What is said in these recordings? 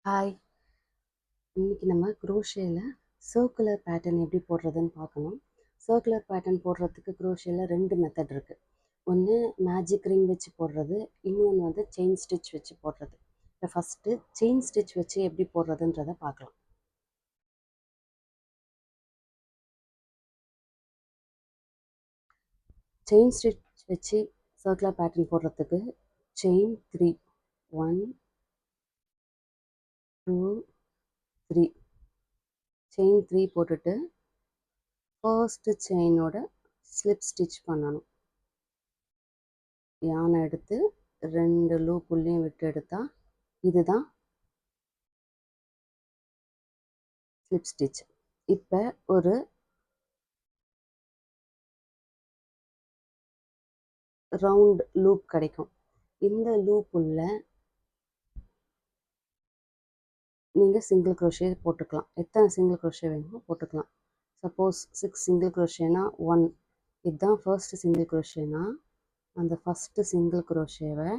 Hi! இன்னைக்கு நம்ம குரோஷேல circular pattern எப்படி போடுறதுன்னு பார்க்கணும். சர்க்குலர் பேட்டர்ன் போடுறதுக்கு குரோஷேல 2 மெத்தட் இருக்குது. ஒன்று மேஜிக் ரிங் வச்சு போடுறது, இன்னொன்று வந்து செயின் ஸ்டிச் வச்சு போடுறது. இப்போ ஃபஸ்ட்டு செயின் ஸ்டிச் வச்சு எப்படி போடுறதுன்றதை பார்க்கலாம். செயின் ஸ்டிச் வச்சு சர்க்குலர் பேட்டர்ன் போடுறதுக்கு செயின் 3 1 2 3 செயின் 3 போட்டுட்டு ஃபர்ஸ்ட் செயினோட ஸ்லிப் ஸ்டிச் பண்ணணும். யானை எடுத்து 2 லூப் உள்ளேயும் விட்டு எடுத்தா இதுதான் ஸ்லிப் ஸ்டிச். இப்போ ஒரு ரவுண்ட் லூப் கிடைக்கும். இந்த லூப் உள்ள நீங்கள் சிங்கிள் க்ரோஷே போட்டுக்கலாம். எத்தனை சிங்கிள் க்ரோஷே வேணுமோ போட்டுக்கலாம். சப்போஸ் 6 சிங்கிள் க்ரோஷேனா 1, இதுதான் ஃபர்ஸ்ட் சிங்கிள் க்ரோஷேனா அந்த ஃபஸ்ட்டு சிங்கிள் க்ரோஷேவை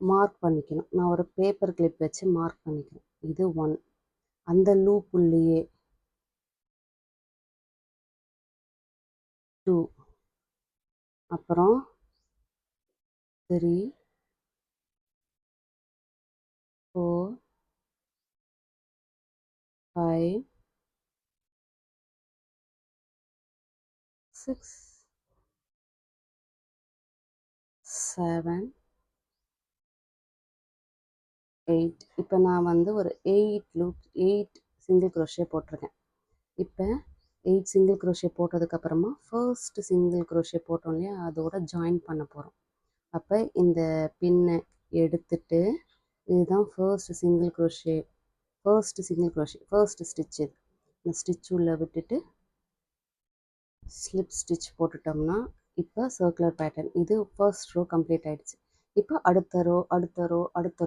மார்க் பண்ணிக்கணும். நான் ஒரு பேப்பர் கிளிப் வச்சு மார்க் பண்ணிக்கிறேன். இது 1. அந்த லூப் உள்ளேயே 2, அப்புறம் 3 4 5 6 7 8. இப்போ நான் வந்து ஒரு 8 சிங்கிள் க்ரோஷே போட்டிருக்கேன். இப்போ 8 சிங்கிள் க்ரோஷே போட்டதுக்கப்புறமா ஃபர்ஸ்ட் சிங்கிள் க்ரோஷே போட்டோம் இல்லையா, அதோட ஜாயின் பண்ண போகிறோம். அப்போ இந்த பின்னை எடுத்துட்டு இதுதான் first single crochet, first stitch. இது இந்த ஸ்டிச் உள்ளே விட்டுட்டு ஸ்லிப் ஸ்டிச் போட்டுட்டோம்னா இப்போ சர்க்குலர் பேட்டர்ன். இது ஃபர்ஸ்ட் ரோ கம்ப்ளீட் ஆகிடுச்சு. இப்போ அடுத்த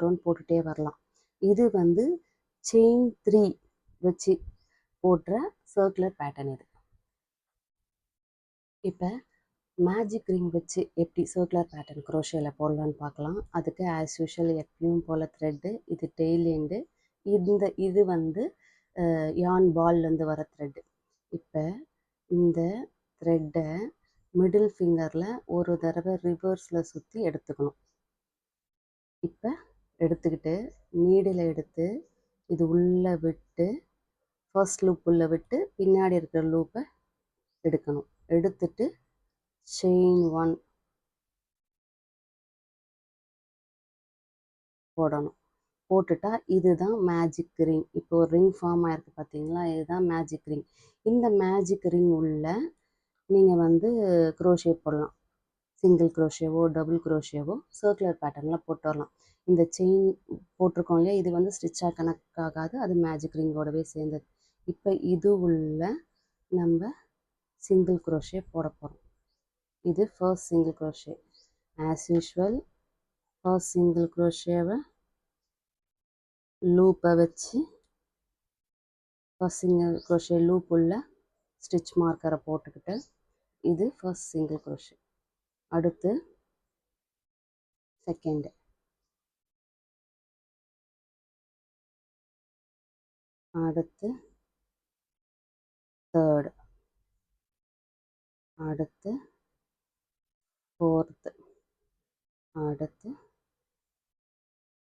ரோன்னு போட்டுகிட்டே வரலாம். இது வந்து செயின் 3 வச்சு போடுற சர்க்குலர் பேட்டர்ன் இது. இப்போ மேஜிக் ரிங் வச்சு எப்படி சர்க்குலர் பேட்டர்ன் குரோஷேல போடலான்னு பார்க்கலாம். அதுக்கு ஆஸ் யூஷுவல் எப்பயும் போல் த்ரெட்டு, இது டெய்ல் எண்டு, இது வந்து யான் பால்லேருந்து வர த்ரெட்டு. இப்போ இந்த த்ரெட்டை மிடில் ஃபிங்கரில் ஒரு தடவை ரிவர்ஸில் சுற்றி எடுத்துக்கணும். இப்போ எடுத்துக்கிட்டு நீடில் எடுத்து இது உள்ளே விட்டு ஃபர்ஸ்ட் லூப் உள்ளே விட்டு பின்னாடி இருக்கிற லூப்பை எடுக்கணும். எடுத்துட்டு செயின் 1 போடணும். போட்டுட்டா இதுதான் மேஜிக் ரிங். இப்போ ஒரு ரிங் ஃபார்ம் ஆகிருக்கு பார்த்தீங்களா, இதுதான் மேஜிக் ரிங். இந்த மேஜிக் ரிங் உள்ள நீங்கள் வந்து க்ரோஷே போடலாம். சிங்கிள் க்ரோஷேவோ டபுள் க்ரோஷேவோ சர்க்குலர் பேட்டர்னில் போட்டு வரலாம். இந்த செயின் போட்டிருக்கோம் இல்லையா, இது வந்து ஸ்டிச்சாக கணக்காகாது, அது மேஜிக் ரிங்கோடவே சேர்ந்தது. இப்போ இது உள்ள நம்ம சிங்கிள் க்ரோஷே போட போகிறோம். இது first single crochet. As usual first single க்ரோஷேவை லூப்பை வச்சு ஃபர்ஸ்ட் சிங்கிள் க்ரோஷே லூப் உள்ள ஸ்டிச் மார்க்கரை போட்டுக்கிட்டு இது ஃபர்ஸ்ட் சிங்கிள் க்ரோஷே. அடுத்து செகண்டு, அடுத்து தேர்டு, அடுத்து ஃபோர்த்து, அடுத்து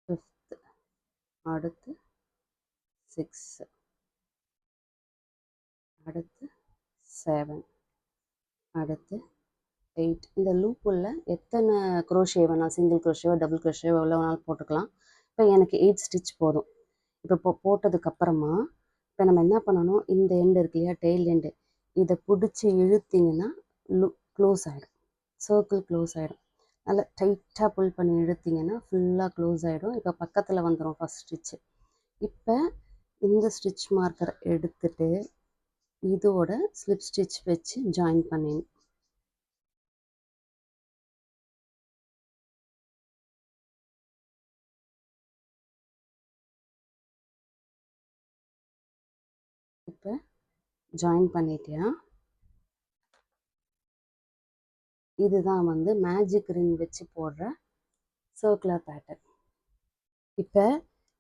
ஃபிஃப்த்து, அடுத்து 6, அடுத்து 7, அடுத்து 8. இந்த லூப்புள்ள எத்தனை க்ரோஷே வேணால் சிங்கிள் க்ரோஷேவோ டபுள் க்ரோஷேவோ எவ்வளோ வேணாலும் போட்டுக்கலாம். இப்போ எனக்கு 8 ஸ்டிச் போதும். இப்போ போட்டதுக்கப்புறமா இப்போ நம்ம என்ன பண்ணணும், இந்த எண்டு இருக்கு இல்லையா, டெய்ல் எண்டு, இதை பிடிச்சி இழுத்திங்கன்னா க்ளோஸ் ஆகிடும், சர்க்கிள் க்ளோஸ் ஆகிடும். நல்லா டைட்டாக புல் பண்ணி இழுத்திங்கன்னா ஃபுல்லாக க்ளோஸ் ஆகிடும். இப்போ பக்கத்தில் வந்துடும் ஃபஸ்ட் ஸ்டிச்சு. இப்போ இந்த ஸ்டிச் மார்க்கரை எடுத்துட்டு இதோட ஸ்லிப் ஸ்டிச் வச்சு ஜாயின் பண்ணிடணும். இப்போ ஜாயின் பண்ணிட்டியா, இதுதான் வந்து மேஜிக் ரிங் வச்சு போடுற சர்க்குலர் பேட்டர்ன். இப்போ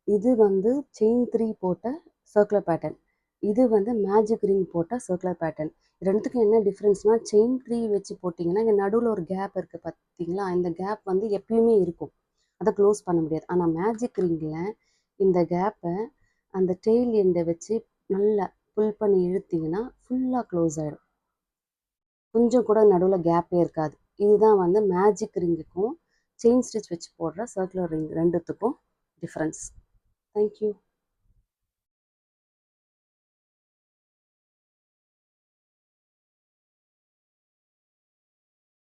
இது வந்து செயின் 3 போட்ட சர்க்குலர் பேட்டர்ன். இது வந்து மேஜிக் ரிங் போட்ட சர்க்குலர் பேட்டர்ன். ரெண்டுத்துக்கும் என்ன டிஃப்ரென்ஸ்னால் செயின் 3 வச்சு போட்டிங்கன்னா இங்கே நடுவில் ஒரு கேப் இருக்குது பார்த்தீங்களா, இந்த கேப் வந்து எப்பயுமே இருக்கும், அதை க்ளோஸ் பண்ண முடியாது. ஆனால் மேஜிக் ரிங்கில் இந்த கேப்பை அந்த டெய்ல் எண்டை வச்சு நல்லா புல் பண்ணி இழுத்திங்கன்னா ஃபுல்லாக க்ளோஸ் ஆகிடும், கொஞ்சம் கூட நடுவில் கேப்பே இருக்காது. இதுதான் வந்து மேஜிக் ரிங்குக்கும் செயின் ஸ்டிச் வச்சு போடுற சர்க்குலர் ரிங் ரெண்டுத்துக்கும் டிஃப்ரென்ஸ். தேங்க்யூ.